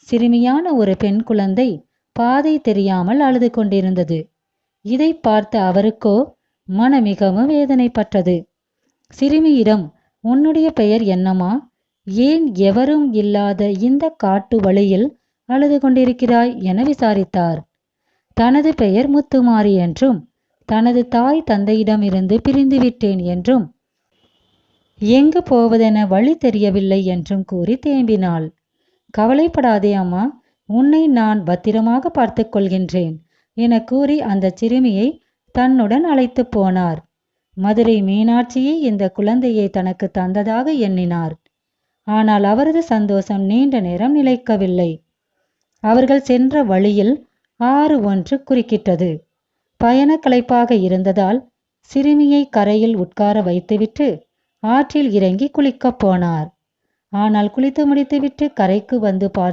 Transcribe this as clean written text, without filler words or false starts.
சிறுமியான ஒரு பெண் குழந்தை பாதை தெரியாமல் அழுது கொண்டிருந்தது. இதை பார்த்த அவருக்கோ மனம் மிகவும் வேதனைப்பட்டது. சிறுமியிடம், உன்னுடைய பெயர் என்னம்மா? ஏன் எவரும் இல்லாத இந்த காட்டு வழியில் அழுது கொண்டிருக்கிறாய் என விசாரித்தார். தனது பெயர் முத்துமாரி என்றும் தனது தாய் தந்தையிடமிருந்து பிரிந்து விட்டேன் என்றும் எங்கு போவதென வழி தெரியவில்லை என்றும் கூறி தேம்பினாள். கவலைப்படாதே அம்மா, உன்னை நான் பத்திரமாக பார்த்து கொள்கின்றேன் என கூறி அந்த சிறுமியை தன்னுடன் அழைத்து போனார். மதுரை மீனாட்சியே இந்த குழந்தையை தனக்கு தந்ததாக எண்ணினார். ஆனால் அவரது சந்தோஷம் நீண்ட நேரம் நிலைக்கவில்லை. அவர்கள் சென்ற வழியில் ஆறு ஒன்று குறுக்கிட்டது. பயண களைப்பாக இருந்ததால் சிறுமியை கரையில் உட்கார வைத்துவிட்டு ஆற்றில் இறங்கி குளிக்கப் போனார். ஆனால் குளித்து முடித்துவிட்டு கரைக்கு வந்து